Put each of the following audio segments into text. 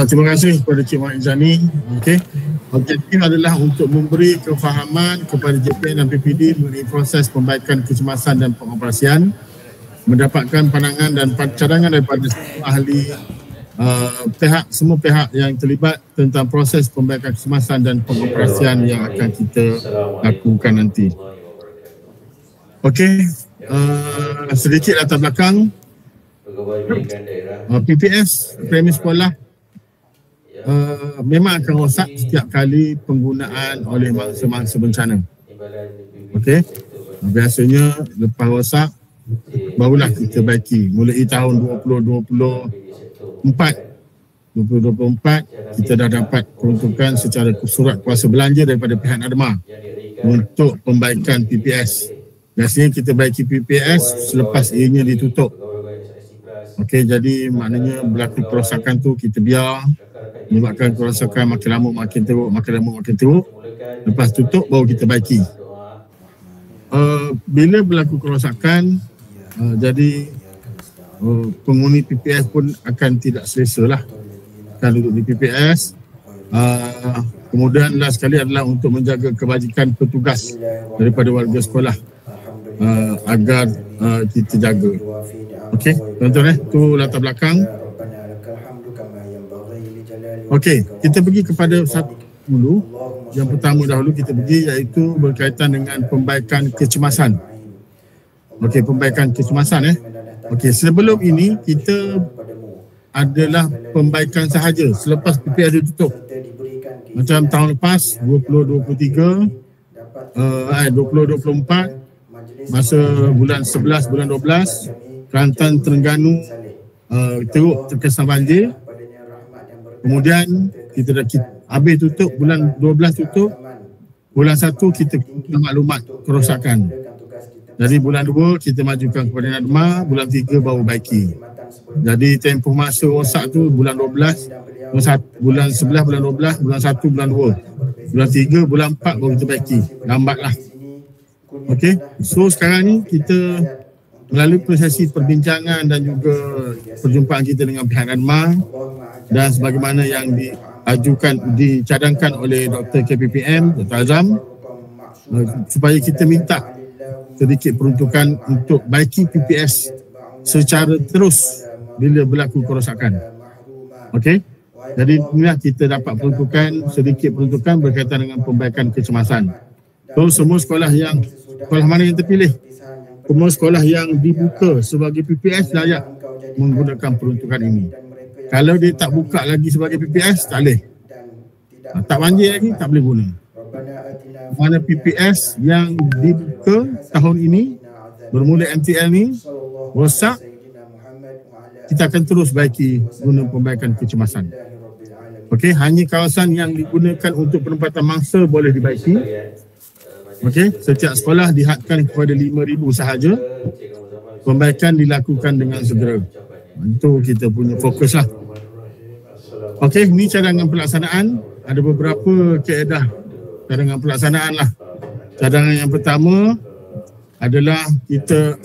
Terima kasih kepada Cik Wan Izani. Okey. Objektif adalah untuk memberi kefahaman kepada JPN dan PPD mengenai proses pembaikan kecemasan dan pengoperasian, mendapatkan pandangan dan cadangan daripada semua ahli, semua pihak yang terlibat tentang proses pembaikan kecemasan dan pengoperasian yang akan kita lakukan nanti. Okey, sedikit latar belakang. PPS, premis sekolah, memang akan rosak setiap kali penggunaan oleh mangsa-mangsa bencana. Okey, biasanya lepas rosak barulah kita baiki. Mulai tahun 2024 kita dah dapat peruntukan secara surat kuasa belanja daripada pihak NADMA untuk pembaikan PPS. Biasanya kita baiki PPS selepas ianya ditutup. Okey, jadi maknanya berlaku kerosakan tu kita biar, menyebabkan kerosakan makin lama makin teruk. Lepas tutup baru kita baiki. Bila berlaku kerosakan, jadi penghuni PPS pun akan tidak selesa lah kan duduk di PPS. Kemudian last sekali adalah untuk menjaga kebajikan petugas daripada warga sekolah, agar kita jaga. Okey, tuan-tuan, tu latar belakang. Okey, kita pergi kepada satu dulu. Yang pertama dahulu kita pergi iaitu berkaitan dengan pembaikan kecemasan. Okey, pembaikan kecemasan. Okey, sebelum ini kita adalah pembaikan sahaja selepas PPS ditutup. Macam tahun lepas 2024, masa bulan 11, bulan 12, Kelantan Terengganu teruk terkesan banjir. Kemudian kita dah habis tutup, bulan 12 tutup, bulan 1 kita maklumat kerosakan. Jadi bulan 2 kita majukan kepada NADMA, bulan 3 baru baiki. Jadi tempoh masa rosak tu bulan 12, bulan 11, bulan 12, bulan 1, bulan 2. Bulan 3, bulan 4 baru kita baiki. Lambatlah. Okey, so sekarang ni kita melalui prosesi perbincangan dan juga perjumpaan kita dengan pihak NADMA dan sebagaimana yang dicadangkan oleh Dr. KPPM, Dr. Azam, supaya kita minta sedikit peruntukan untuk baiki PPS secara terus bila berlaku kerosakan. Okey, jadi inilah kita dapat peruntukan, sedikit peruntukan berkaitan dengan pembaikan kecemasan. So semua sekolah mana yang terpilih, semua sekolah yang dibuka sebagai PPS layak menggunakan peruntukan ini. Kalau dia tak buka lagi sebagai PPS, tak boleh. Tak banjir lagi, tak boleh guna. Mana PPS yang dibuka tahun ini, bermula MTL ni, rosak, kita akan terus baiki guna pembaikan kecemasan. Okey, hanya kawasan yang digunakan untuk penempatan mangsa boleh dibaiki. Okey, setiap sekolah dihadkan kepada 5,000 sahaja. Pembaikan dilakukan dengan segera. Itu kita punya fokus lah. Okey, ni cadangan pelaksanaan. Ada beberapa kaedah cadangan pelaksanaan lah. Cadangan yang pertama adalah kita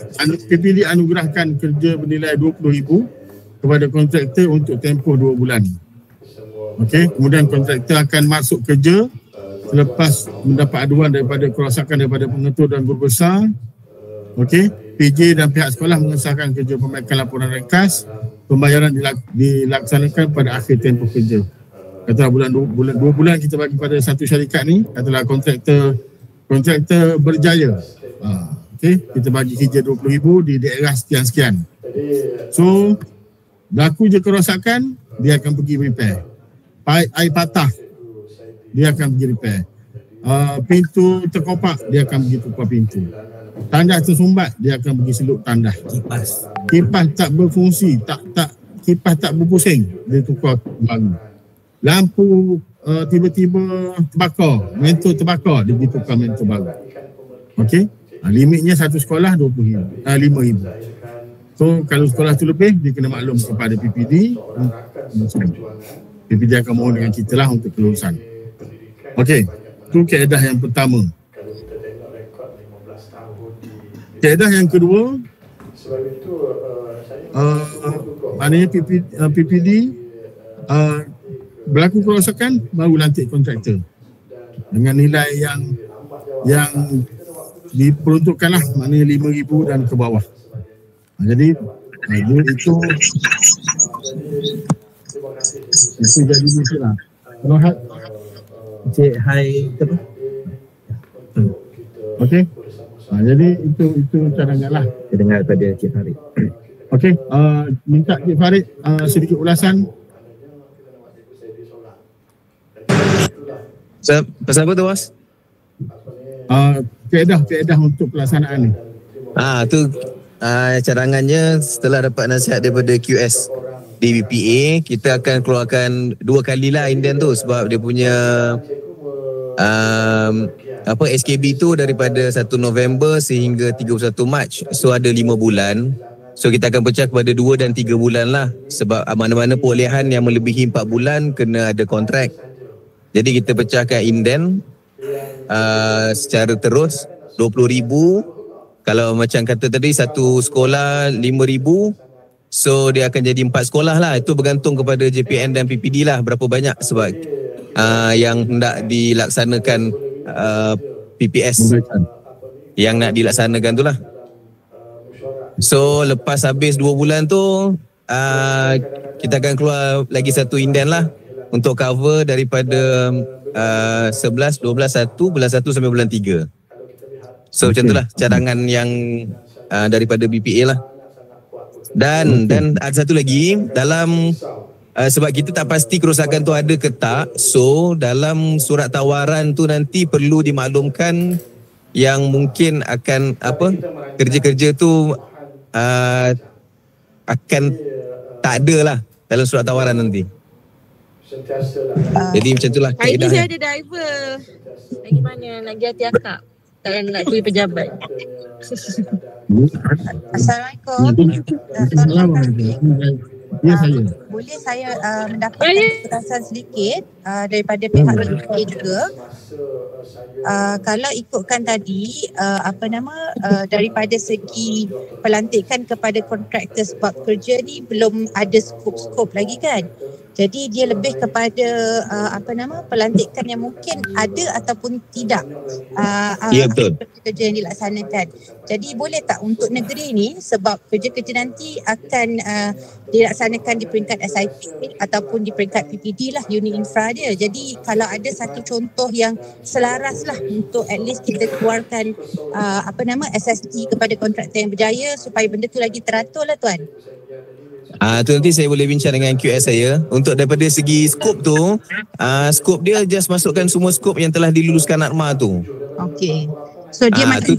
PPD anugerahkan kerja bernilai 20,000 kepada kontraktor untuk tempoh 2 bulan. Okey, kemudian kontraktor akan masuk kerja selepas mendapat aduan daripada kerosakan daripada pengetur dan guru besar. Okey, PJ dan pihak sekolah mengesahkan kerja pembaikan laporan ringkas. Pembayaran dilaksanakan pada akhir tempoh kerja. Katalah bulan 2 bulan kita bagi pada satu syarikat ni, katalah kontraktor berjaya. Okey, kita bagi kerja 20,000 di daerah sekian-sekian. So, berlaku je kerosakan, dia akan pergi repair. Air patah, dia akan pergi repair. Pintu terkopak, dia akan pergi tukar pintu. Tandas tersumbat, dia akan pergi seluk tandas. Kipas tak berfungsi, kipas tak berpusing, dia tukar baru. Lampu tiba-tiba terbakar, mentor terbakar, dia pergi tukar mentor baru. Okey, limitnya satu sekolah 5,000. So kalau sekolah tu lebih, dia kena maklum kepada PPD. PPD akan mohon dengan kita lah untuk kelulusan. Okey, itu kaedah yang pertama. Kaedah yang kedua, maknanya PPD berlaku kerosakan baru lantik kontraktor dengan nilai yang diperuntukkan lah, maknanya 5,000 dan ke bawah. Jadi itu jadi mesti lah. Nohat Cik Hai apa? Okey. Jadi itu cadangan lah. Kita dengar daripada Cik Farid. Okey, minta Cik Farid sedikit ulasan. Pasal apa tu, Bos? Keedah untuk pelaksanaan ni. Tu cadangannya setelah dapat nasihat daripada QS di BPA, kita akan keluarkan 2 kali lah inden tu, sebab dia punya SKB tu daripada 1 November sehingga 31 Mac. So ada 5 bulan. So kita akan pecah kepada 2 dan 3 bulan lah, sebab mana-mana perolehan yang melebihi 4 bulan kena ada kontrak. Jadi kita pecahkan inden secara terus 20,000. Kalau macam kata tadi, satu sekolah 5,000, so dia akan jadi 4 sekolah lah. Itu bergantung kepada JPN dan PPD lah berapa banyak, sebab yang hendak dilaksanakan PPS yang nak dilaksanakan tu lah. So lepas habis 2 bulan tu kita akan keluar lagi satu inden lah untuk cover daripada 11, 12, 1, bulan 1 sampai bulan 3. So macam itulah cadangan yang daripada BPA lah. Dan ada satu lagi, dalam sebab kita tak pasti kerosakan tu ada ke tak, so dalam surat tawaran tu nanti perlu dimaklumkan yang mungkin akan kerja-kerja tu akan tak ada lah dalam surat tawaran nanti. Jadi macam itulah kaedah. Saya ada driver. Lagi mana nak pergi hati akak? Tak nak pergi pejabat. Assalamualaikum. Ya, saya. Boleh saya mendapatkan kejelasan sedikit daripada pihak BPA juga. Kalau ikutkan tadi daripada segi pelantikan kepada kontraktor sebab kerja ni belum ada skop-skop lagi kan. Jadi dia lebih kepada pelantikan yang mungkin ada ataupun tidak kerja yang dilaksanakan. Jadi boleh tak untuk negeri ni, sebab kerja-kerja nanti akan dilaksanakan di peringkat SIP ataupun di peringkat PPD lah, unit infra dia. Jadi kalau ada satu contoh yang selaras lah untuk at least kita keluarkan SST kepada kontraktor yang berjaya supaya benda tu lagi teratur lah tuan. Tu nanti saya boleh bincang dengan QS saya. Untuk daripada segi skop tu, skop dia just masukkan semua skop yang telah diluluskan NADMA tu. Okey. So dia macam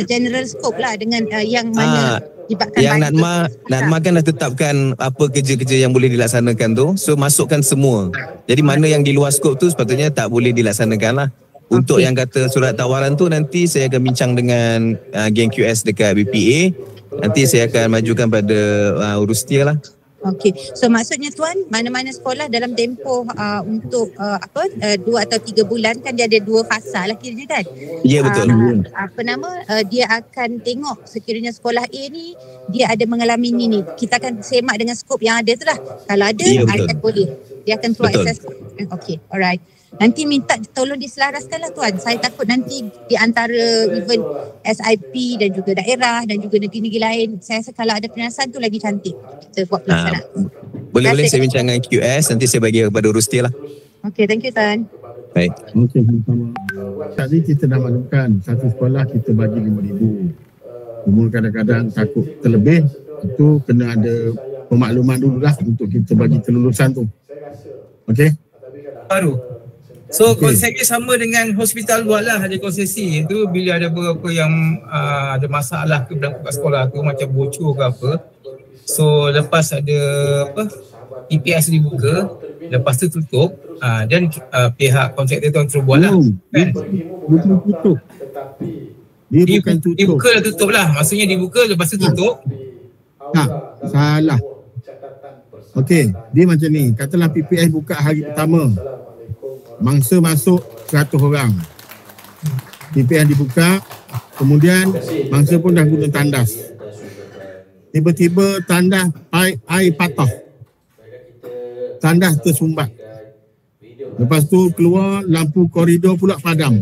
general scope lah dengan yang mana libatkan yang NADMA kan dah tetapkan apa kerja-kerja yang boleh dilaksanakan tu. So masukkan semua. Jadi mana yang di luar skop tu sepatutnya tak boleh dilaksanakan lah. Untuk yang kata surat tawaran tu nanti saya akan bincang dengan geng QS dekat BPA. Nanti saya akan majukan pada urus dia lah. Okey. So maksudnya tuan, mana-mana sekolah dalam tempoh untuk 2 atau 3 bulan kan dia ada 2 fasa lah kiranya kan? Ya, betul. Dia akan tengok sekiranya sekolah A ni dia ada mengalami ni. Kita akan semak dengan skop yang ada tu lah. Kalau ada, akan boleh. Dia akan keluar assessment. Okey, alright. Nanti minta tolong diselaraskan lah tuan. Saya takut nanti di antara even SIP dan juga daerah dan juga negeri-negeri lain, saya rasa kalau ada penyelesaian tu lagi cantik kita buat pelaksanaan. Boleh saya bincang dengan QS, nanti saya bagi kepada urus dia lah. Okey, thank you tuan. Baik. Okey, sama-sama. Tadi kita dah maklumkan satu sekolah kita bagi 5,000. Cuma kadang-kadang takut terlebih, itu kena ada pemakluman dulu lah untuk kita bagi kelulusan tu. Okey? Baru. So konsepnya sama dengan hospital luar lah, ada konsesi itu bila ada beberapa yang ada masalah ke berlaku kat sekolah tu macam bocor ke apa. So lepas ada PPS dibuka, lepas tu tutup dan pihak kontraktor tu terus buat lah kan. Bukan tutup. Dia bukan tutup. Dibuka dah tutup lah, maksudnya dibuka lepas tu tutup. Salah. Okey, dia macam ni, katalah PPS buka hari pertama, mangsa masuk 100 orang. PPS dibuka, kemudian mangsa pun dah guna tandas. tiba-tiba tandas air patah. Tandas tersumbat. Lepas tu keluar lampu koridor pula padam.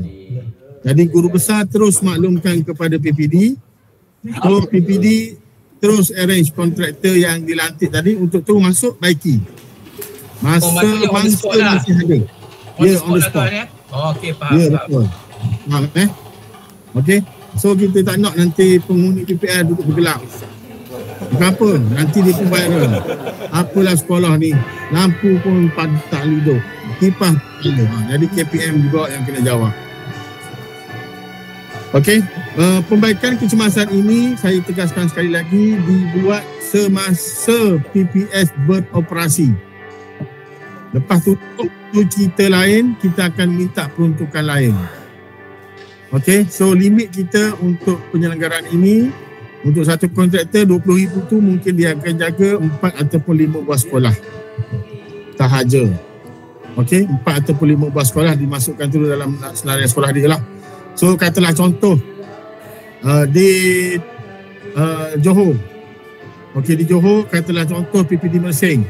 Jadi guru besar terus maklumkan kepada PPD. So PPD terus arrange kontraktor yang dilantik tadi untuk terus masuk baiki. Masa masih ada. Ya, on the spot. Okey, faham. Ya, betul. Faham okey. So kita tak nak nanti penghuni PPL duduk bergelap. Kenapa? Nanti dia pun viral. Apalah sekolah ni, lampu pun tak hidup, kipas jadi KPM juga yang kena jawab. Okey, pembaikan kecemasan ini saya tegaskan sekali lagi dibuat semasa PPS beroperasi. Lepas tu cerita lain, kita akan minta peruntukan lain. Okey, so limit kita untuk penyelenggaraan ini, untuk satu kontraktor 20,000 tu mungkin dia akan jaga 4 ataupun 5 buah sekolah sahaja. Okey, 4 ataupun 5 buah sekolah dimasukkan dulu dalam senarai sekolah dia lah. So katalah contoh di Johor. Okey, di Johor katalah contoh PPD Mersing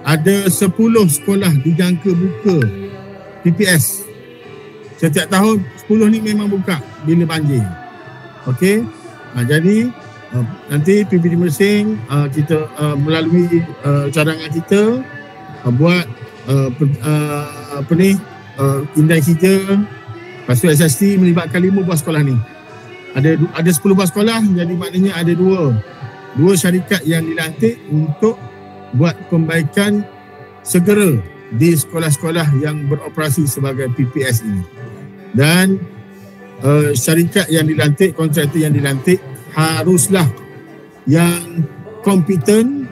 ada 10 sekolah dijangka buka PPS. Setiap tahun 10 ni memang buka bila banjir. Okey. Jadi nanti PPD Mersing kita melalui cadangan kita buat indai hijau. Lepas tu SST melibatkan 5 buah sekolah ni. Ada 10 buah sekolah, jadi maknanya ada dua syarikat yang dilantik untuk buat pembaikan segera di sekolah-sekolah yang beroperasi sebagai PPS ini. Dan syarikat yang dilantik, kontraktor yang dilantik haruslah yang kompeten,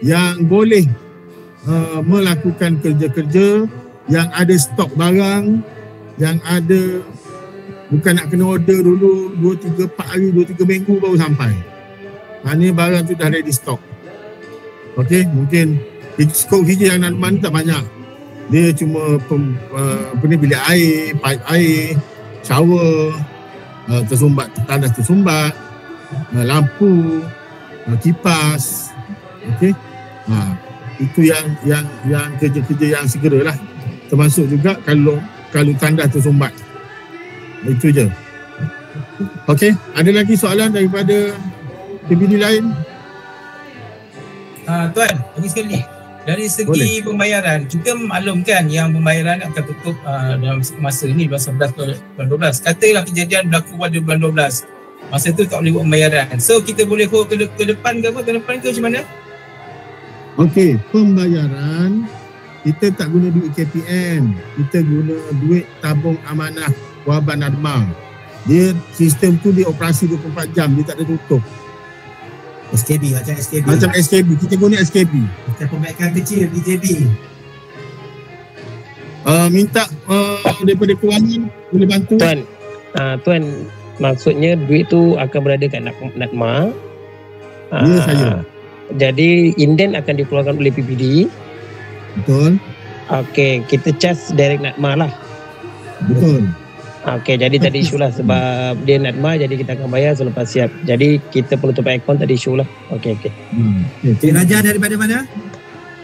yang boleh melakukan kerja-kerja, yang ada stok barang, yang ada, bukan nak kena order dulu 2-3 hari, 2-3 minggu baru sampai. Maknanya barang tu dah ready stok. Okey, mungkin skop hijau yang Nadman tak banyak. Dia cuma bilik air, pipe air, shower, tersumbat, tandas tersumbat, lampu, kipas. Okey. Itu yang kerja-kerja yang segera lah. Termasuk juga kalau tandas tersumbat. Itu je. Okey, ada lagi soalan daripada PPD lain? Tuan, lagi sekali. Dari segi pembayaran, kita maklumkan yang pembayaran akan tutup dalam masa ini, bulan 11 bulan 12. Katalah kejadian berlaku pada bulan 12. Masa tu tak boleh buat pembayaran. So kita boleh hold ke depan ke apa? Ke depan ke macam mana? Okey, pembayaran kita tak guna duit KPM. Kita guna duit tabung amanah Wabah Nadma. Dia sistem tu dia operasi 24 jam, dia tak ada tutup. SKB, macam SKB. Macam SKB, kita guna SKB. Kita pembaikan kecil BJB. Minta daripada kewangan boleh bantu. Tuan, maksudnya duit tu akan berada kat Nadma. Ya, saya. Jadi inden akan dikeluarkan oleh PPD. Betul. Okey, kita charge direct Nadma lah. Betul. Okey, jadi tadi isu lah sebab dia Nadma, jadi kita akan bayar selepas siap. Jadi kita penutupan akaun tadi isu lah. Okey. Cik Raja daripada mana?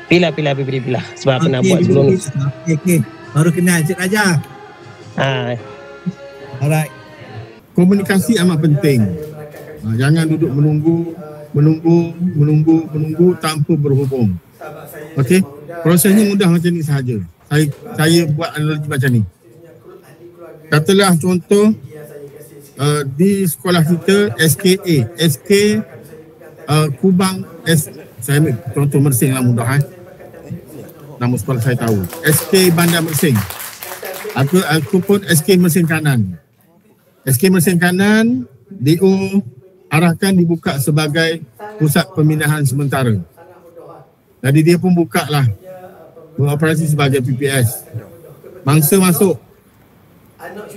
Pilah PPD Pilah. Sebab pernah buat sebelum ni. Okey. Baru kenal Cik Raja. Alright. Komunikasi amat penting. Jangan duduk menunggu tanpa berhubung. Okey, prosesnya mudah macam ni sahaja. Saya buat analogi macam ni. Katalah contoh di sekolah kita SK Kubang saya ambil contoh Mersing lah mudah nama sekolah saya tahu. SK Bandar Mersing. Aku pun SK Mersing Kanan. SK Mersing Kanan DO arahkan dibuka sebagai pusat pembinaan sementara. Jadi dia pun buka lah beroperasi sebagai PPS. Mangsa masuk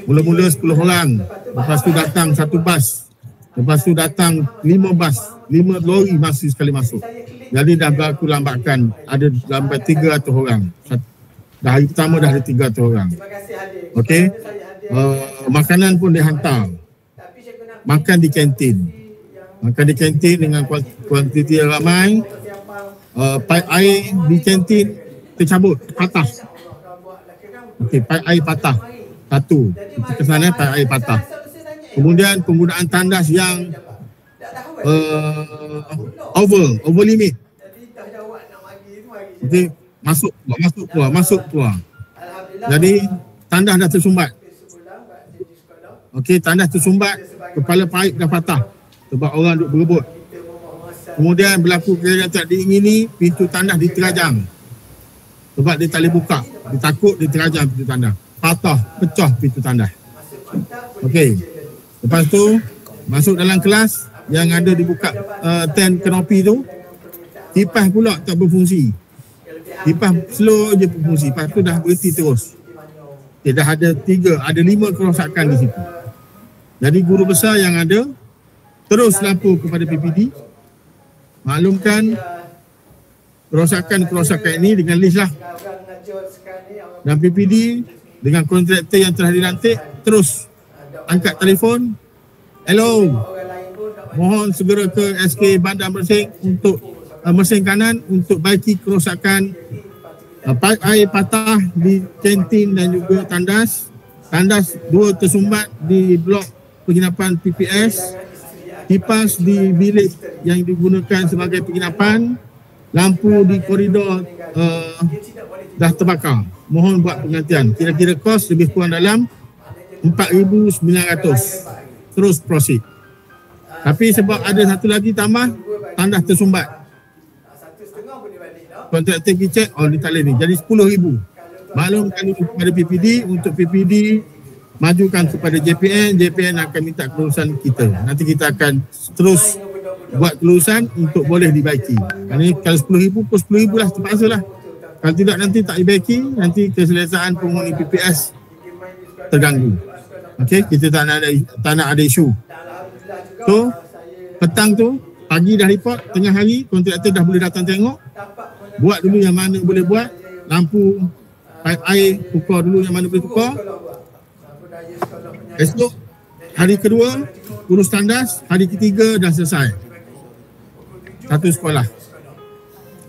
mula-mula 10 orang, lepas tu datang 1 bas, lepas tu datang 5 bas, 5 lori sekali masuk. Jadi dah berlaku lambakan, ada sampai 300 orang. Dah hari pertama dah ada 300 orang. Okey, makanan pun dihantar, makan di kantin. Makan di kantin dengan kuantiti yang ramai. Paip air di kantin tercabut, patah. Okey, paip air patah. Satu. Kesannya paip air patah. Kemudian penggunaan tandas yang over limit. Okey, masuk keluar. Jadi tandas dah tersumbat. Okey, tandas tersumbat, kepala paip dah patah sebab orang duk berebut. Kemudian berlaku kejadian tak diingini, pintu tandas diterajang sebab dia tak boleh buka. Dia takut dia terajang pintu tandas. Patah, pecah pintu tandas. Okey. Lepas tu masuk dalam kelas yang ada dibuka tent kanopi tu, kipas pula tak berfungsi. Kipas slow je berfungsi. Lepas tu dah berhenti terus. Okay, dah ada 5 kerosakan di situ. Jadi guru besar yang ada terus lapor kepada PPD, maklumkan kerosakan ini dengan list lah. Dan PPD dengan kontraktor yang telah dilantik terus angkat telefon, hello, mohon segera ke SK Bandar Mersing untuk mesin kanan untuk baiki kerosakan paip air patah di kantin dan juga tandas 2 tersumbat di blok penginapan PPS, kipas di bilik yang digunakan sebagai penginapan, lampu di koridor dah terbakar. Mohon buat penggantian. Kira-kira kos lebih kurang dalam 4,900. Terus proceed. Tapi sebab ada satu lagi tambah, tandas tersumbat. Kontraktor pergi cek, dia tak boleh ni. Jadi 10,000. Maklumkan dulu kepada PPD, untuk PPD majukan kepada JPN akan minta kelulusan kita. Nanti kita akan terus buat kelulusan untuk boleh dibaiki. Kalau 10,000 pun 10,000 lah, terpaksa lah. Kalau tidak nanti tak dibaiki, nanti keselesaan penghuni PPS terganggu. Okey, kita tak nak ada isu. So, petang tu, pagi dah report, tengah hari kontraktor dah boleh datang tengok. Buat dulu yang mana boleh buat, lampu, paip air, tukar dulu yang mana boleh tukar. Esok, hari kedua, urus tandas, hari ketiga dah selesai. Satu sekolah.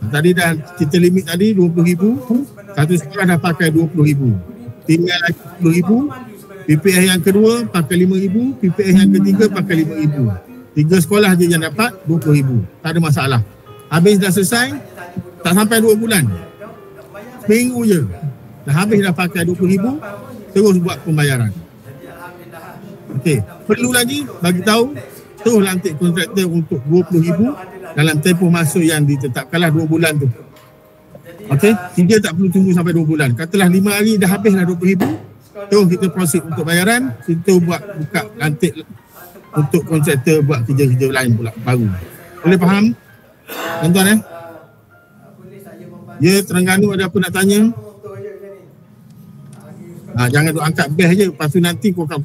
Tadi dah kita limit tadi 20,000, satu sekolah dah pakai 20,000. Tinggal lagi 10,000. PPS yang kedua pakai 5,000, PPS yang ketiga pakai 5,000. 3 sekolah je yang dapat 20,000. Tak ada masalah. Habis dah selesai, tak sampai 2 bulan. Seminggu je. Dah habis dah pakai 20,000, terus buat pembayaran. Okey, perlu lagi bagi tahu, terus lantik kontraktor untuk 20,000 dalam tempoh masa yang ditetapkanlah 2 bulan tu. Okey, kita tak perlu tunggu sampai 2 bulan. Katalah 5 hari dah habislah 20,000, terus kita proceed untuk bayaran, kita buka lantik untuk kontraktor buat kerja-kerja lain pula baru. Boleh faham? Tuan-tuan Ya, Terengganu ada apa nak tanya? Jangan duk angkat best je, lepas tu nanti kokak.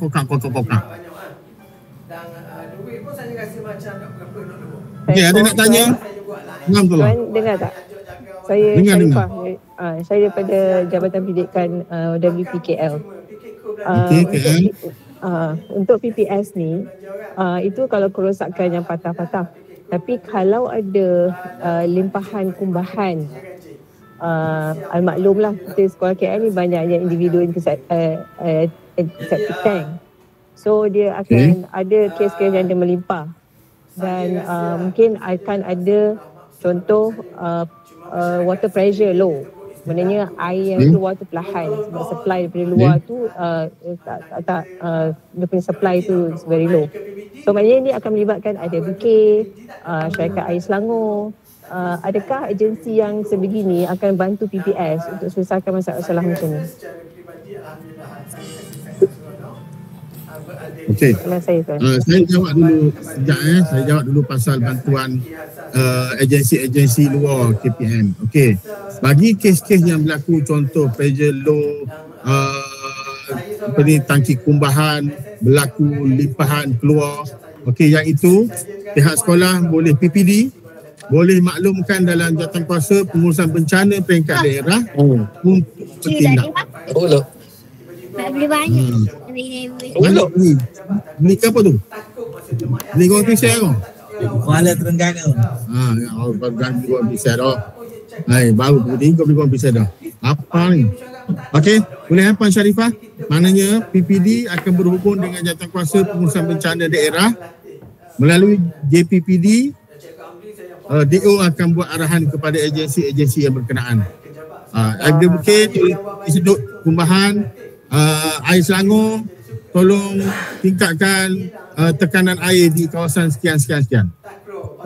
Okey, ada nak tanya? Tuan dengar tak? Saya dengar. Saya daripada Jabatan Pendidikan WPKL. Untuk PPS ni, itu kalau kerosakan yang patah-patah. Tapi kalau ada limpahan kumbahan, maklumlah kita sekolah KL ni banyak yang individu septic tank. So dia akan ada kes-kes yang dia melimpah. Dan mungkin akan ada contoh water pressure low. Maknanya air yang keluar tu perlahan sebab supply daripada luar tu dia punya supply tu very low. So maknanya ni akan melibatkan ada BK, syarikat air Selangor. Adakah agensi yang sebegini akan bantu PPS untuk selesaikan masalah macam ni? Okey. Saya jawab dulu sekejap Saya jawab dulu pasal bantuan agensi-agensi luar KPM. Okey. Bagi kes-kes yang berlaku, contoh pressure low, tangki kumbahan, berlaku limpahan keluar. Okey, yang itu pihak sekolah boleh PPD boleh maklumkan dalam jawatankuasa pengurusan bencana peringkat daerah untuk bertindak. Nak beli banyak. Beli apa tu? Beli goreng pisang tu? Kuala Terengganu. Baru bisa dah. Baru pukul 3 bisa dah. Apa ni? Okey, boleh Puan Sharifah? Maknanya PPD akan berhubung dengan Jawatankuasa Pengurusan Bencana Daerah melalui JPPD. DO akan buat arahan kepada agensi-agensi yang berkenaan. Ada bukit, Institut Kumbahan, Air Selangor, tolong tingkatkan tekanan air di kawasan sekian.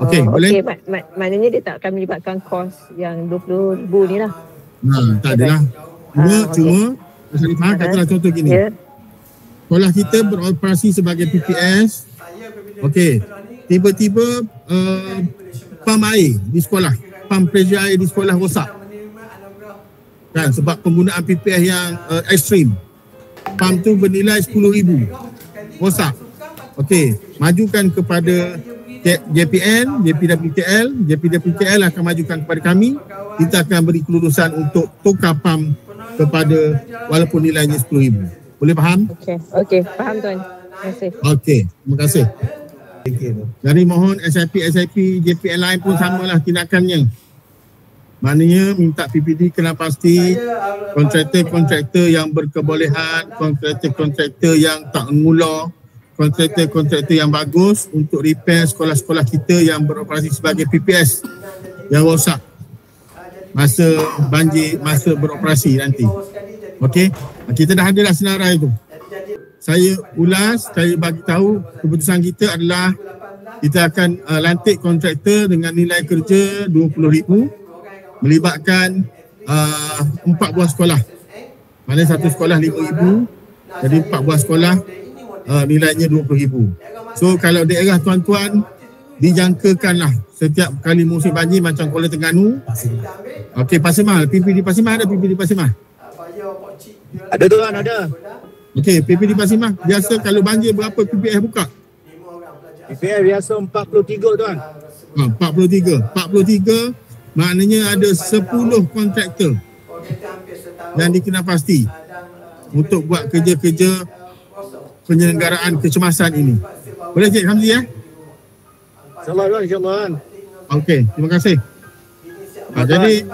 Okey, boleh? Maknanya dia tak akan melibatkan kos yang 20,000 ni lah. Tak adalah. Cuma Sharifah katalah contoh gini. Sekolah kita beroperasi sebagai PPS. Okey, tiba-tiba pam air di sekolah, pam pressure air di sekolah rosak. Kan sebab penggunaan PPS yang ekstrim. Pam tu bernilai 10,000. Rosak. Okey, majukan kepada JPN, JPWTL akan majukan kepada kami. Kita akan beri kelulusan untuk tukar pam kepada walaupun nilainya 10,000. Boleh faham? Okey, faham tuan. Terima kasih. Okey, terima kasih. Jadi mohon SIP JPN lain pun samalah tindakannya. Maknanya minta PPD kena pasti kontraktor-kontraktor yang berkebolehan, kontraktor-kontraktor yang tak mengular, kontraktor-kontraktor yang bagus untuk repair sekolah-sekolah kita yang beroperasi sebagai PPS yang rosak masa banjir, masa beroperasi nanti. Okey, kita dah ada dah senarai itu. Saya ulas, saya bagi tahu keputusan kita adalah kita akan lantik kontraktor dengan nilai kerja 20,000 melibatkan 4 buah sekolah. Mana satu sekolah 5,000, jadi 4 buah sekolah nilainya 20,000. So kalau daerah tuan-tuan dijangkakanlah setiap kali musim banjir macam Kuala Terengganu. Okey, Pasir Mas, PPD Pasir Mas ada PPD Pasir Mas? Ada tuan, ada. Okey, PPD Pasir Mas biasa kalau banjir berapa PPS buka? PPS biasa 43 tuan. 43 maknanya ada 10 kontraktor yang dikenal pasti untuk buat kerja-kerja penyelenggaraan kecemasan ini. Boleh Cik Hamzi ya? InsyaAllah tuan, insyaAllah. Okey, terima kasih. Jadi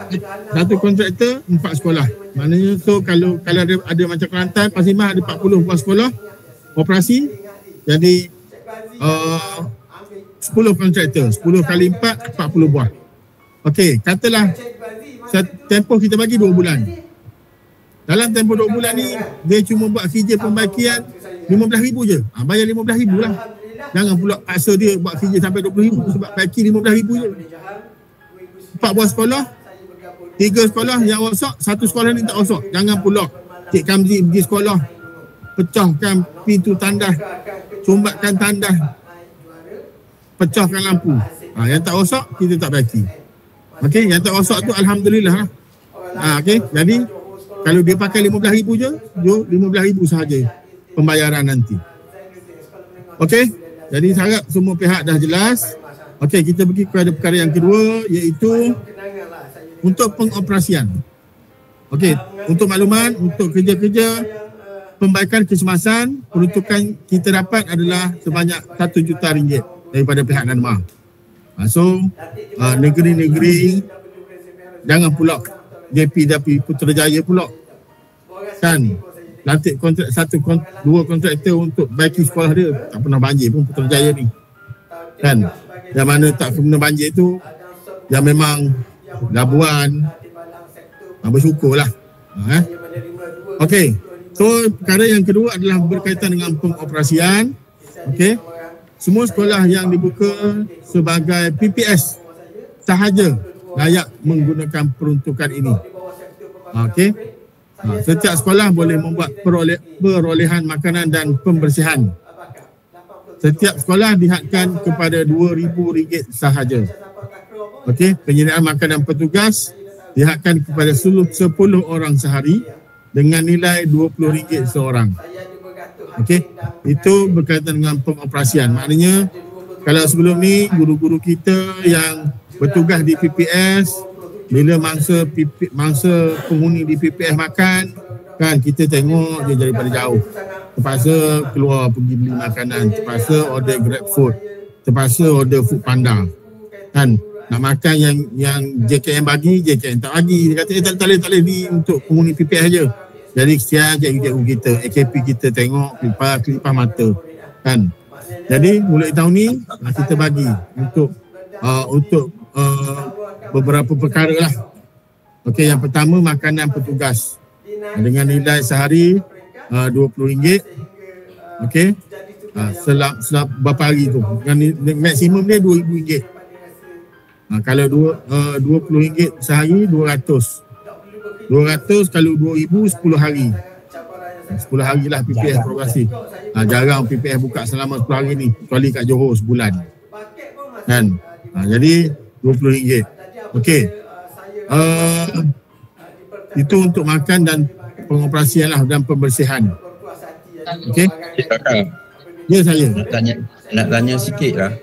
satu kontraktor 4 sekolah. Maknanya so kalau ada macam Kelantan, Pasir Mas ada 40 buah sekolah operasi. Jadi 10 kontraktor, 10 kali 4 40 buah. Okey, katalah tempoh kita bagi 2 bulan. Dalam tempoh 2 bulan ni dia cuma buat kerja pembaikian 15,000 je. Bayar 15,000 lah. Jangan pula paksa dia buat kerja sampai 20,000 sebab baiki 15,000 je. 4 buah sekolah, 3 sekolah yang rosak, 1 sekolah ni tak rosak. Jangan pula Cik Kamzi pergi sekolah, pecahkan pintu tandas, sumbatkan tandas, pecahkan lampu. Yang tak rosak kita tak baiki. Okey, yang tak rosak tu alhamdulillah. Okey, jadi kalau dia pakai 15,000 je, 15,000 sahaja pembayaran nanti. Okey, jadi saya harap semua pihak dah jelas. Okey, kita pergi kepada perkara yang kedua iaitu untuk pengoperasian. Okey, untuk makluman, untuk kerja-kerja pembaikan kecemasan, peruntukan kita dapat adalah sebanyak RM1 juta daripada pihak NADMA. So, negeri-negeri jangan pula JPW Putrajaya pula kan lantik kontrak dua kontraktor untuk baiki sekolah dia, tak pernah banjir pun Putrajaya ni kan. Yang mana tak pernah banjir tu yang memang Labuan, bersyukurlah. Okey, so perkara yang kedua adalah berkaitan dengan pengoperasian. Okey, semua sekolah yang dibuka sebagai PPS sahaja layak menggunakan peruntukan ini. Okey, setiap sekolah boleh membuat perolehan makanan dan pembersihan. Setiap sekolah dihadkan kepada RM2,000 sahaja. Okey, penyediaan makanan petugas dihadkan kepada 10 orang sehari dengan nilai RM20 seorang. Okey, itu berkaitan dengan pengoperasian. Maknanya kalau sebelum ni guru-guru kita yang bertugas di PPS, bila mangsa penghuni di PPS makan, kan kita tengok dia daripada jauh. Terpaksa keluar pergi beli makanan, terpaksa order Grab food. terpaksa order food panda kan. Nak makan yang JKM bagi, JKM tak bagi. Dia kata tak boleh ni untuk penghuni PPS je. Jadi kesian cikgu-cikgu kita, AKP kita tengok kelipah mata kan. Jadi mulai tahun ni kita bagi untuk beberapa perkara lah. Okey, yang pertama makanan petugas dengan nilai sehari RM20. Okey. Selap berapa hari tu. Dengan maksimum dia RM2,000. Kalau RM20 sehari 200. 200 kalau 2,000 10 hari. 10 hari lah PPS progresif. Jarang PPS buka selama 10 hari ni, kecuali kat Johor sebulan. Kan? Jadi RM20. Okey. Itu untuk makan dan pengoperasian lah dan pembersihan. Okey. Ya saya. Nak tanya sikit lah.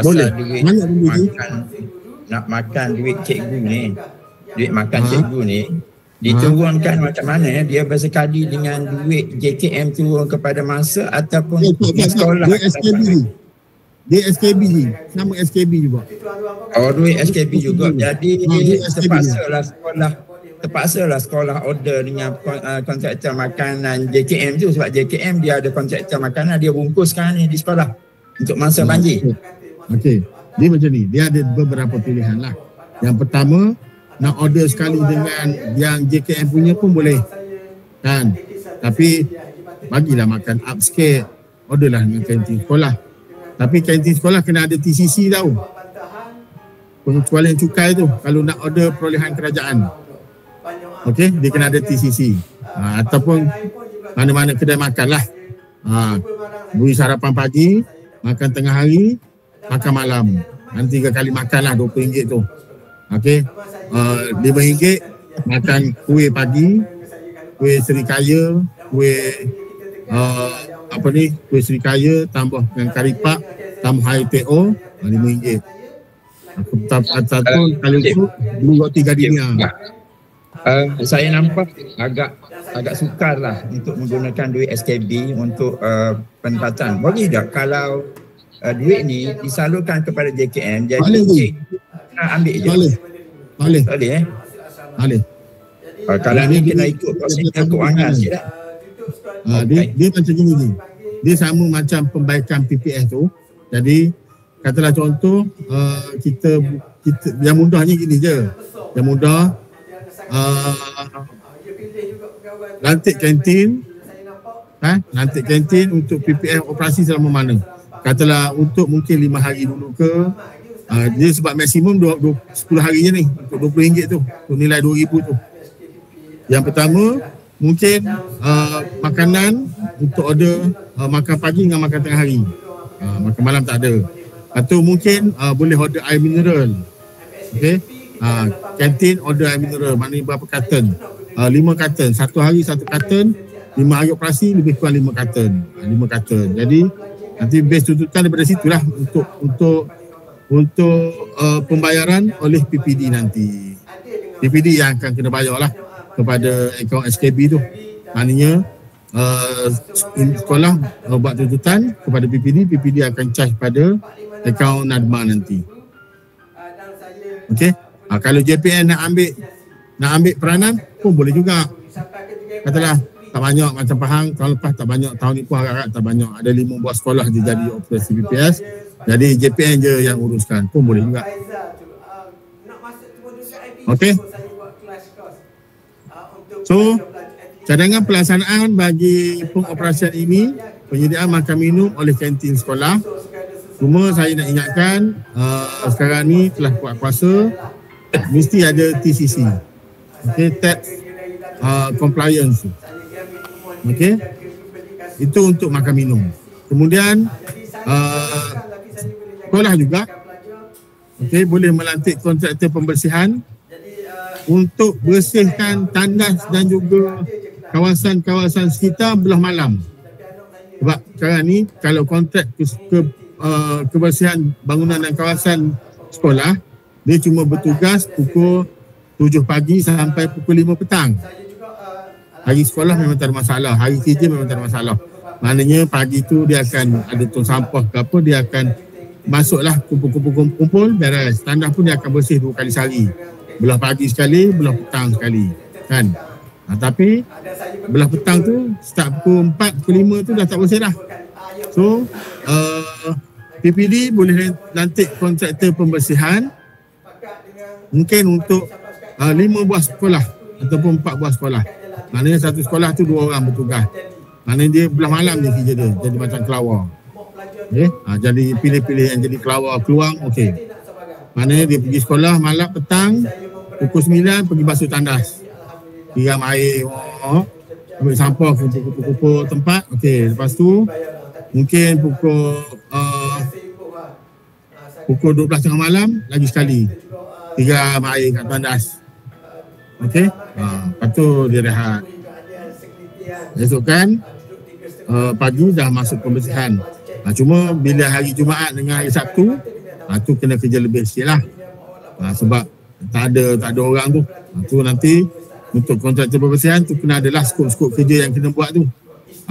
Boleh. Duit nak makan duit cikgu ni. Duit makan cikgu ni diturunkan macam mana? Dia bersekali dengan duit JKM turun kepada mangsa ataupun sekolah? Dia SKB. Nama SKB juga. Oh, duit SKB juga. Jadi terpaksalah sekolah order dengan kontraktor makanan JKM tu, sebab JKM dia ada kontraktor makanan, dia bungkus sekarang ni di sekolah untuk masa banjir. Okey. Dia macam ni, dia ada beberapa pilihan lah. Yang pertama, nak order sekali dengan yang JKM punya pun boleh kan. Tapi bagilah makan upscale, orderlah dengan kantin sekolah. Tapi kantin sekolah kena ada TCC tau, pengecualian cukai tu kalau nak order perolehan kerajaan. Okey, dia kena ada TCC. Ataupun mana-mana kedai makan lah. Beri sarapan pagi, makan tengah hari, makan malam. Nanti 3 kali makan lah RM20 tu. Okey, RM5 makan kuih pagi, kuih serikaya, kuih kuih serikaya tambah dengan kari pak, tambah air TO, RM5. Ataupun kalau itu beli roti gardenia. Saya nampak agak sukar lah untuk menggunakan duit SKB untuk penempatan. Boleh tak kalau duit ni disalurkan kepada JKM, jadi nak ambil je? Boleh. Boleh. Kalau ni kena ikut prosedur keuangan je lah. Dia macam ni. Dia sama macam pembaikan PPS tu. Jadi katalah contoh kita yang mudahnya gini je. Yang mudah lantik kantin. Lantik kantin untuk PPS operasi selama mana? Katalah untuk mungkin 5 hari dulu ke. Dia sebab maksimum 10 hari je ni untuk RM20 tu, untuk nilai RM2,000 tu. Yang pertama mungkin makanan untuk order makan pagi dengan makan tengah hari. Makan malam tak ada. Atau mungkin boleh order air mineral. Okey. Kantin order air mineral, maknanya berapa karton? 5 karton. 1 hari 1 karton, 5 hari operasi lebih kurang 5 karton. 5 karton. Jadi nanti base tuntutan daripada situlah untuk pembayaran oleh PPD nanti. PPD yang akan kena bayar lah kepada akaun SKB tu. Maknanya sekolah buat tuntutan kepada PPD, PPD akan charge pada akaun NADMA nanti. Okey. Kalau JPN nak ambil peranan pun boleh juga. Katalah tak banyak macam Pahang, tahun lepas tak banyak, tahun ni pun agak-agak tak banyak. Ada 5 buah sekolah je jadi operasi PPS. Jadi JPN je yang uruskan pun boleh juga. Okey. So, cadangan pelaksanaan bagi pengoperasian ini, penyediaan makan minum oleh kantin sekolah. Cuma saya nak ingatkan, sekarang ni telah buat kuasa, mesti ada TCC. Okey, tax compliance. Okey. Itu untuk makan minum. Kemudian sekolah juga boleh melantik kontraktor pembersihan untuk bersihkan tandas dan juga kawasan-kawasan sekitar belah malam. Sebab sekarang ni kalau kontrak kebersihan bangunan dan kawasan sekolah, dia cuma bertugas pukul 7 pagi sampai pukul 5 petang. Hari sekolah memang tak ada masalah, hari kerja memang tak ada masalah. Maknanya pagi tu dia akan ada tong sampah ke apa, dia akan masuklah kumpul beres. Tandas pun dia akan bersih 2 kali sehari. Belah pagi sekali, belah petang sekali. Kan? Tapi belah petang tu start pukul 4, pukul 5 tu dah tak bersih dah. So PPD boleh lantik kontraktor pembersihan mungkin untuk 5 buah sekolah ataupun 4 buah sekolah. Maknanya satu sekolah tu 2 orang bertugas. Maknanya dia belah malam je kerja dia, jadi macam kelawar. Okay? Jadi pilih-pilih yang jadi kelawar keluar, okey. Maknanya dia pergi sekolah malam petang, pukul 9 pergi basuh tandas. Siram air, ambil sampah, kumpul-kumpul tempat. Okey, lepas tu mungkin pukul 12 tengah malam lagi sekali siram air kat tandas. Okey, lepas tu dia rehat. Esok kan pagi dah masuk pembersihan. Cuma bila hari Jumaat dengan hari Sabtu, tu kena kerja lebih sikit lah. Sebab tak ada orang tu. Tu nanti untuk kontraktor pembersihan tu kena adalah skop-skop kerja yang kena buat tu.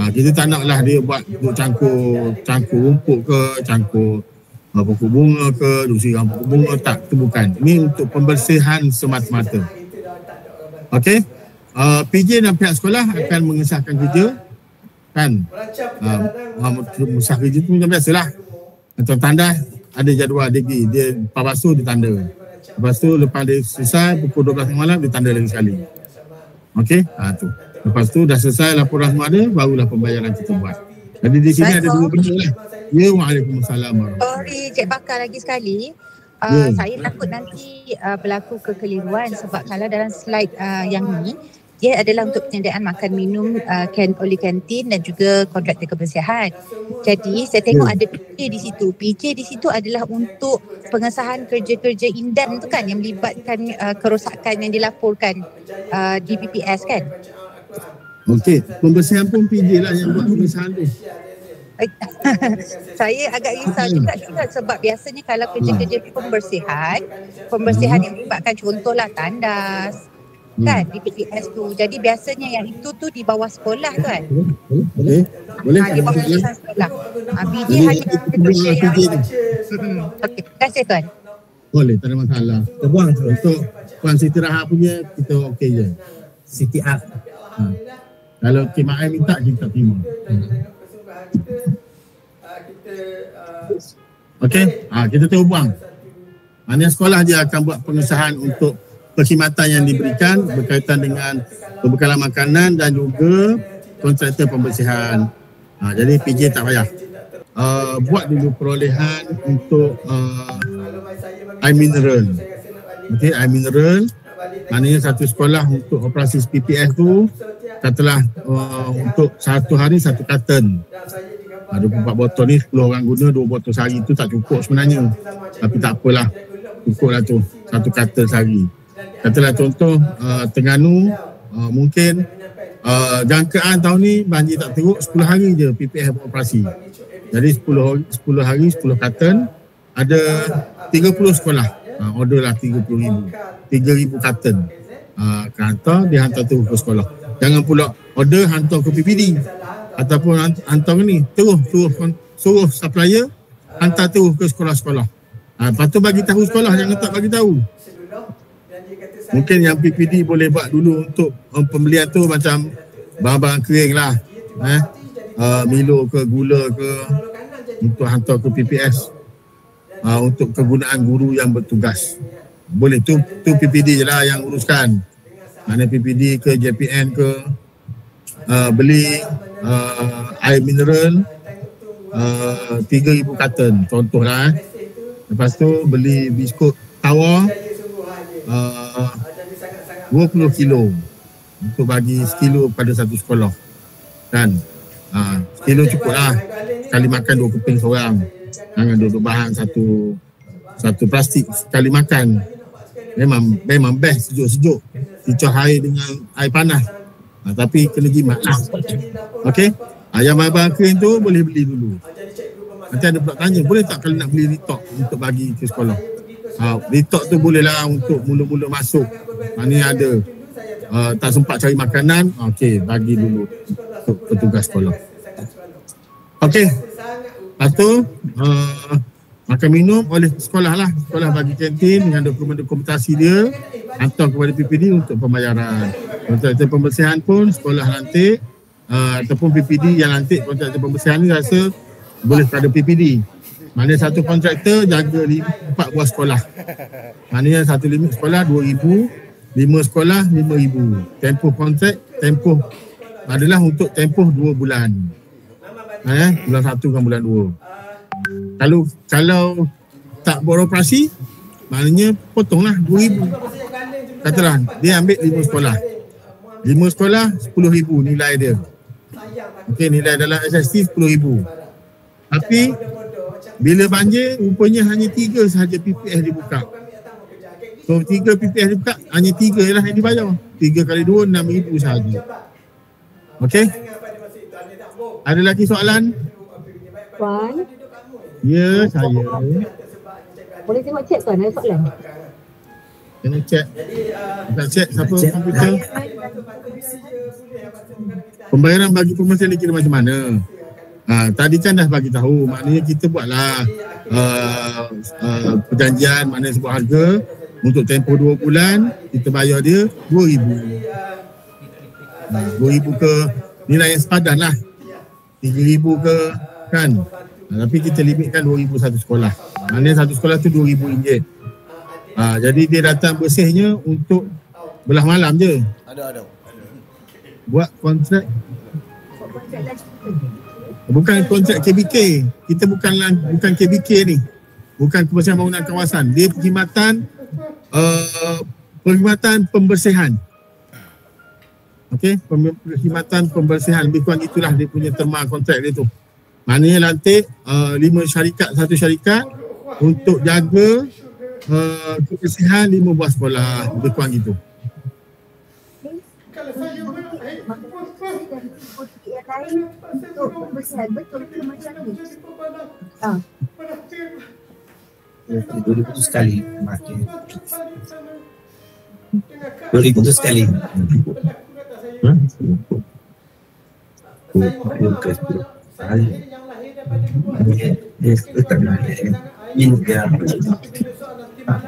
Kita tak naklah dia buat duk cangkur rumput ke, cangkur pokok bunga ke, duk siram pokok bunga. Tak, itu bukan. Ini untuk pembersihan semata-mata. Okey. PJ dan pihak sekolah akan mengesahkan kerja. Kan? Mengesah kerja tu macam biasalah. Atau tanda ada jadual degree. Dia lepas basuh dia tanda. Lepas tu lepas dia selesai pukul 12 malam dia tanda lagi sekali. Okey? Tu. Lepas tu dah selesai laporan semua ada, barulah pembayaran kita buat. Jadi di sini ada 2 benda lah. Ya, waalaikumsalam. Sorry, Cik Bakar lagi sekali. Saya takut nanti berlaku kekeliruan sebab kalau dalam slide yang ni, dia adalah untuk penyediaan makan minum oleh kantin dan juga kontraktor kebersihan. Jadi saya tengok ada PJ di situ. PJ di situ adalah untuk pengesahan kerja-kerja indan tu kan yang melibatkan kerosakan yang dilaporkan di PPS kan? Okey, pembersihan pun PJ lah yang buat pengesahan tu. Saya agak risau juga sebab biasanya kalau kerja-kerja pembersihan yang melibatkan contohlah tandas kan di PPS tu. Jadi biasanya yang itu tu di bawah sekolah tu kan. Boleh. Di bawah sekolah. PJ hanya okey, terima kasih tuan. Boleh, tak ada masalah. Kita buang untuk Puan Siti Rahab punya kita okey je. Siti Art. Kalau KMI minta kita terima. Okey, kita terus buang. Maknanya sekolah dia akan buat pengesahan untuk perkhidmatan yang diberikan berkaitan dengan perbekalan makanan dan juga kontraktor pembersihan. Jadi PJ tak payah. Buat dulu perolehan untuk air mineral. Okey, air mineral. Maknanya satu sekolah untuk operasi PPS tu katalah untuk satu hari 1 karton. 24 botol ni 10 orang guna 2 botol sehari tu tak cukup sebenarnya. Tapi tak apalah. Cukup lah tu 1 karton sehari. Katalah contoh Terengganu mungkin jangkaan tahun ni banjir tak teruk 10 hari je PPS beroperasi. Jadi 10 hari 10 karton ada 30 sekolah. Order lah 30,000 karton. Hantar dia hantar terus ke sekolah. Jangan pula order hantar ke PPD ataupun hantar ni suruh supplier hantar terus ke sekolah-sekolah. Lepas tu bagi tahu sekolah, jangan tak bagi tahu. Mungkin yang PPD boleh buat dulu untuk pembelian tu macam barang-barang kering lah. Milo ke gula ke untuk hantar ke PPS. Untuk kegunaan guru yang bertugas. Boleh tu PPD je lah yang uruskan. Mana PPD ke JPN ke beli air mineral 3,000 karton contoh lah. Lepas tu beli biskut tawar 20 kilo untuk bagi sekilo pada satu sekolah kan. Sekilo cukup lah. Sekali makan 2 keping seorang. Jangan duduk bahan satu plastik sekali makan. Memang best sejuk-sejuk. Dicah air dengan air panas. Tapi kena jimat lah. Okey. Yang barang kering tu boleh beli dulu. Nanti ada pula tanya, boleh tak kalau nak beli retok untuk bagi ke sekolah? Retok tu boleh lah untuk mula-mula masuk. Maknanya ada tak sempat cari makanan, okey, bagi dulu untuk petugas sekolah. Okey. Lepas tu Makan minum oleh sekolah lah. Sekolah bagi kantin dengan dokumentasi dia, hantar kepada PPD untuk pembayaran. Kontraktor pembersihan pun sekolah lantik ataupun PPD yang lantik kontraktor pembersihan ni rasa boleh pada PPD. Maknanya satu kontraktor jaga 4 buah sekolah. Maknanya satu limit sekolah 2,000, 5 sekolah 5,000. Tempoh kontrak, tempoh adalah untuk tempoh 2 bulan. Bulan 1 dengan bulan 2. Kalau tak beroperasi, maknanya potonglah 2,000. Katalah dia ambil 5 sekolah. 5 sekolah 10,000 nilai dia. Okey, nilai dalam SST 10,000. Tapi bila banjir rupanya hanya 3 sahaja PPS dibuka. So 3 PPS dibuka, hanya 3 lah yang dibayar. 3 kali 2 6,000 sahaja. Okey. Ada lagi soalan? Puan, Ya, saya. boleh tengok chat tuan, ada soalan? Kena cek. Tak cek siapa komputer. Pembayaran bagi pembersihan dikira macam mana? Tadi kan dah bagi tahu. Maknanya kita buatlah perjanjian, maknanya sebuah harga untuk tempoh 2 bulan, kita bayar dia 2,000. 2,000 ke nilai yang sepadan lah. 3,000 ke kan. Tapi kita limitkan 2,000 satu sekolah. Maknanya satu sekolah tu RM2,000. Jadi dia datang bersihnya untuk belah malam je. Ada. Buat kontrak. Bukan kontrak KBK. Kita bukan KBK ni. Bukan kebersihan bangunan kawasan. Dia perkhidmatan pembersihan. Okey, perkhidmatan pembersihan. Lebih kurang itulah dia punya terma kontrak dia tu. Maknanya lantik 5 syarikat, satu syarikat untuk jaga kebersihan 5 buah sekolah. Lebih kurang gitu. Boleh putus sekali. 2,000 sekali.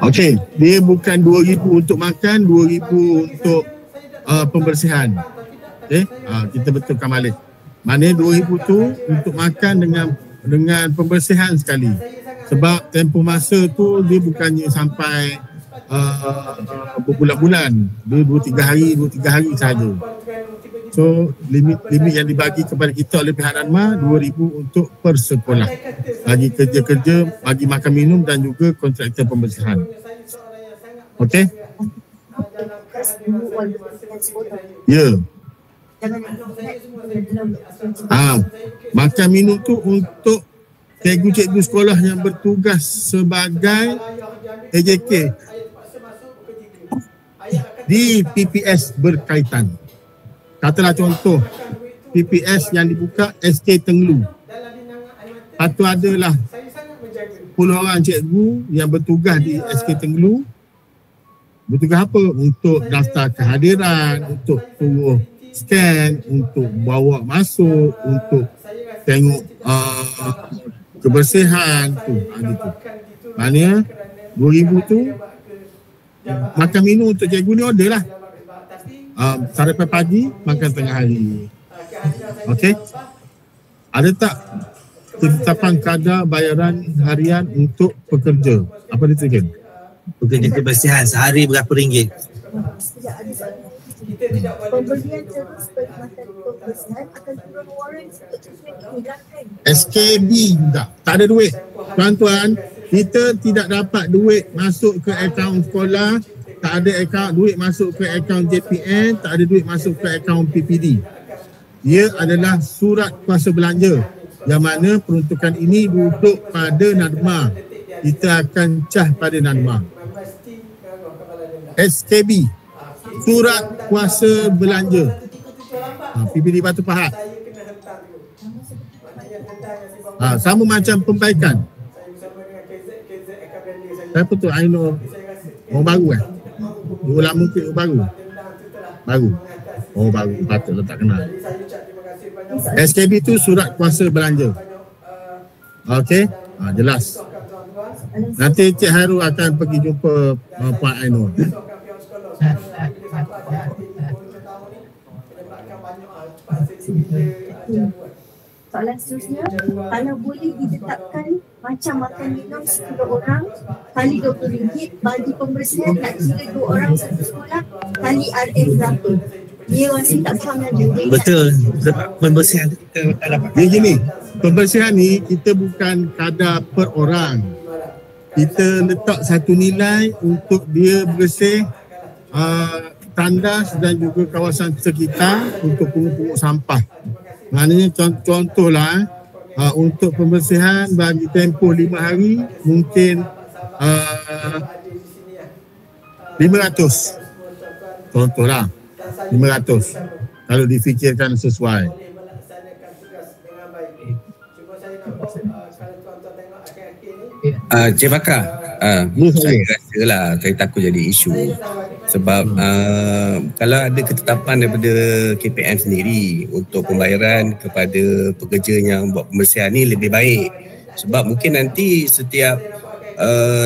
Okey, dia bukan 2,000 untuk makan, 2,000 untuk pembersihan. Okey, kita betulkan balik. Maknanya 2,000 tu untuk makan dengan pembersihan sekali. Sebab tempoh masa tu dia bukannya sampai berbulan-bulan. Dia 2-3 hari sahaja. So limit yang dibagi kepada kita oleh pihak NADMA 2,000 untuk per sekolah. Bagi kerja-kerja, bagi makan minum dan juga kontraktor pembersihan. Okey? Ya. Makan minum tu untuk cikgu-cikgu sekolah yang bertugas sebagai AJK di PPS berkaitan. Katalah contoh PPS yang dibuka SK Tenglu. Atau adalah 10 orang cikgu yang bertugas di SK Tenglu. Bertugas apa? Untuk daftar kehadiran, untuk suruh scan, untuk bawa masuk, untuk tengok kebersihan tu. Gitu. Maknanya 2,000 tu makan minum untuk cikgu ni order lah. Sarapan pagi, makan tengah hari. Okey. Ada tak ketetapan kadar bayaran harian untuk pekerja? Apa dia tujuan? Pekerja kebersihan sehari berapa ringgit? Pembelian terus perkhidmatan kebersihan akan turun waranti SKB juga. Tak ada duit. Tuan-tuan, kita tidak dapat duit masuk ke akaun sekolah, tak ada duit masuk ke akaun JPN, tak ada duit masuk ke akaun PPD. Ia adalah surat kuasa belanja yang mana peruntukan ini duduk pada NADMA. Kita akan cah pada NADMA. SKB, surat kuasa belanja. PPD Batu Pahat. Sama macam pembaikan. Apa tu? Aino orang baru kan? Orang lama ke baru? Baru. Oh baru, patutlah tak kenal. SKB tu surat kuasa belanja. Okey, jelas. Nanti Cik Hairul akan pergi jumpa Puan Ainul. Soalan seterusnya, kalau boleh ditetapkan macam makan minum 10 orang kali RM20 bagi pembersihan nak kira 2 orang satu sekolah kali RM berapa? Dia masih tak faham lagi. Betul. Sebab pembersihan kita tak dapat. Dia gini, pembersihan ni kita bukan kadar per orang. Kita letak satu nilai untuk dia bersih tandas dan juga kawasan sekitar untuk pungut-pungut sampah. Maknanya contohlah untuk pembersihan bagi tempoh 5 hari mungkin 500. Contohlah 500 kalau difikirkan sesuai. Cik Bakar, saya rasa lah saya takut jadi isu sebab kalau ada ketetapan daripada KPM sendiri untuk pembayaran kepada pekerja yang buat pembersihan ni lebih baik, sebab mungkin nanti setiap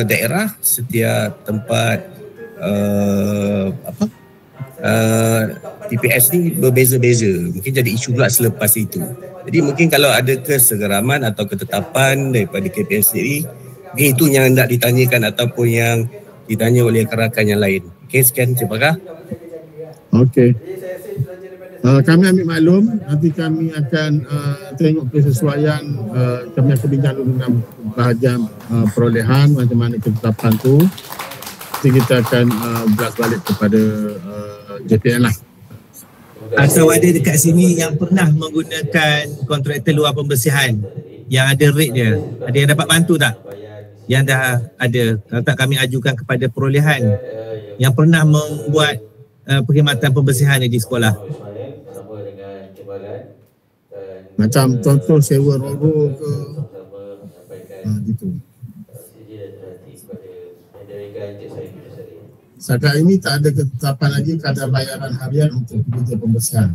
daerah, setiap tempat TPS ni berbeza-beza, mungkin jadi isu pula selepas itu. Jadi mungkin kalau ada kesegeraman atau ketetapan daripada KPM sendiri, itu yang nak ditanyakan ataupun yang ditanya oleh rakan yang lain. Okey, sekian Cik Bakar. Okey. Kami ambil maklum, nanti kami akan tengok kesesuaian, kami akan bincang dulu dengan bahagian perolehan macam mana ketetapan tu. Nanti kita akan belas balik kepada JPN lah. Atau ada dekat sini yang pernah menggunakan kontraktor luar pembersihan yang ada rate dia, ada yang dapat bantu tak? Yang dah ada, kalau tak kami ajukan kepada perolehan yang pernah membuat perkhidmatan pembersihan di sekolah. Macam contoh sewa roro ke gitu. Setakat ini tak ada ketetapan lagi kadar bayaran harian untuk pekerja pembersihan.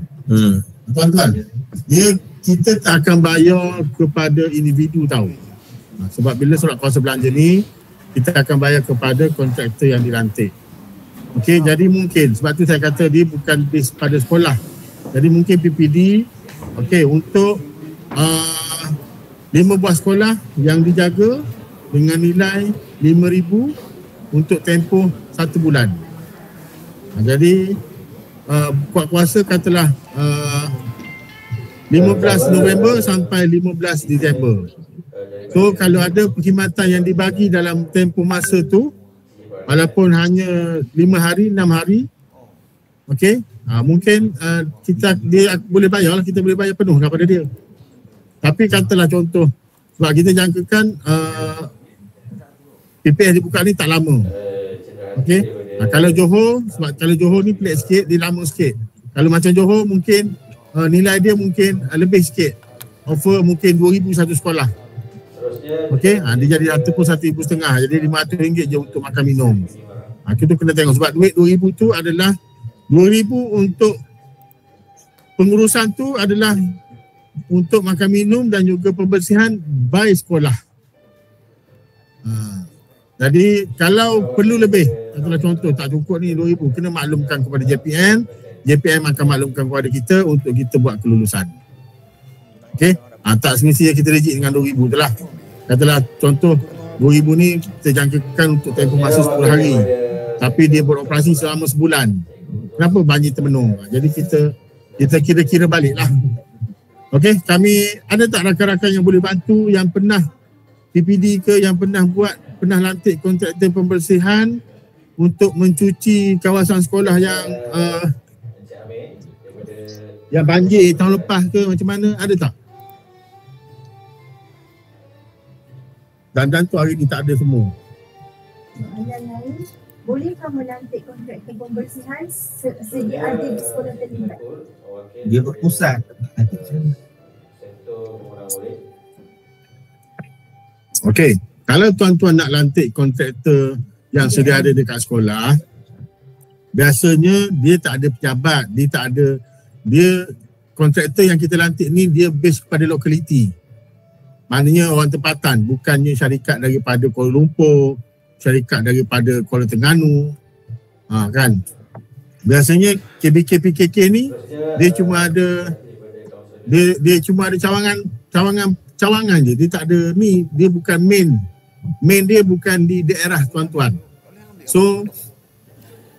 Tuan-tuan, kita tak akan bayar kepada individu tahu. Sebab bila surat kuasa belanja ni, kita akan bayar kepada kontraktor yang dilantik. Okey, jadi mungkin sebab tu saya kata dia bukan base pada sekolah. Jadi mungkin PPD okey untuk 5 buah sekolah yang dijaga dengan nilai RM5,000 untuk tempoh 1 bulan. Jadi kuat kuasa katalah 15 November sampai 15 Disember. So kalau ada perkhidmatan yang dibagi dalam tempoh masa tu, walaupun hanya 5 hari, 6 hari, okey, mungkin dia boleh bayar lah, kita boleh bayar penuh kepada dia. Tapi katalah contoh, sebab kita jangkakan PPS dibuka ni tak lama. Okey, kalau Johor, sebab kalau Johor ni pelik sikit, dia lama sikit. Kalau macam Johor mungkin nilai dia mungkin lebih sikit. Offer mungkin RM2,000 satu sekolah. Okey, dia jadi ataupun RM1,500, jadi RM500 je untuk makan minum. Kita kena tengok sebab duit RM2,000 tu adalah RM2,000 untuk pengurusan tu adalah untuk makan minum dan juga pembersihan by sekolah. Jadi kalau perlu lebih, katalah contoh tak cukup ni RM2,000, kena maklumkan kepada JPM, JPM akan maklumkan kepada kita untuk kita buat kelulusan. Okey, tak semestinya kita reject dengan RM2,000 tu lah. Katalah contoh RM2,000 ni kita jangkakan untuk tempoh masa 10 hari, tapi dia beroperasi selama sebulan. Kenapa banjir termenung? Jadi kita kira-kira balik lah. Okey, kami ada tak rakan-rakan yang boleh bantu yang pernah PPD ke yang pernah lantik kontraktor pembersihan untuk mencuci kawasan sekolah yang banjir tahun lepas ke macam mana, ada tak? Dan tu hari ni tak ada semua. Soalan lain, bolehkah melantik kontraktor pembersihan sedia ada di sekolah terlibat? Dia berpusat. Okey, kalau tuan-tuan nak lantik kontraktor yang sedia ada dekat sekolah, biasanya dia tak ada pejabat, dia kontraktor yang kita lantik ni dia base kepada lokaliti. Maknanya orang tempatan, bukannya syarikat daripada Kuala Lumpur, syarikat daripada Kuala Terengganu. Kan? Biasanya KBK-PKK ni dia cuma ada cawangan je. Dia tak ada ni, dia bukan main dia bukan di daerah tuan-tuan. So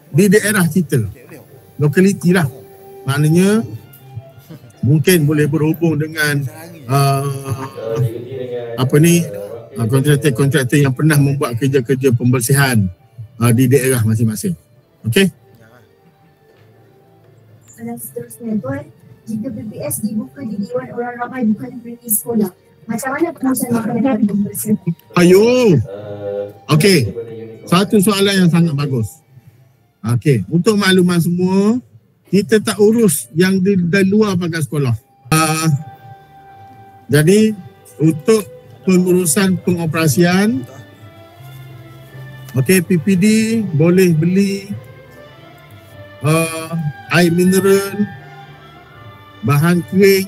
di daerah kita, lokaliti lah. Maknanya mungkin boleh berhubung dengan kontraktor yang pernah membuat kerja-kerja pembersihan di daerah masing-masing. Okey? Dan seterusnya, Tuan, jika BPS dibuka di Dewan Orang Ramai bukan di sekolah, macam mana pengurusan makanan dan pembersihan? Okey. Satu soalan yang sangat bagus. Okey, untuk makluman semua, kita tak urus yang di luar pagar sekolah. Jadi untuk pengurusan pengoperasian, okey, PPD boleh beli air mineral, bahan kering.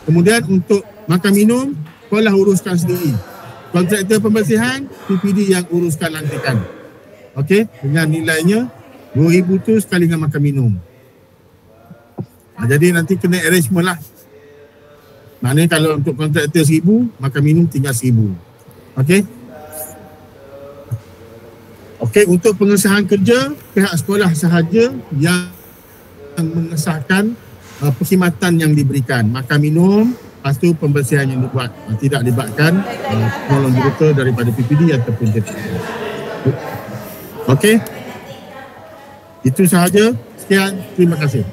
Kemudian untuk makan minum, sekolah uruskan sendiri. Kontraktor pembersihan, PPD yang uruskan lantikan. Okey, dengan nilainya 2,000 tu sekali dengan makan minum. Jadi nanti kena arrangement lah. Maknanya kalau untuk kontraktor 1,000, makan minum tinggal 1,000. Okey. Okey, untuk pengesahan kerja, pihak sekolah sahaja yang mengesahkan perkhidmatan yang diberikan. Makan minum, lepas tu pembersihan yang dibuat. Tidak libatkan penolong jurutera daripada PPD ataupun JPM. Okey. Itu sahaja. Sekian. Terima kasih.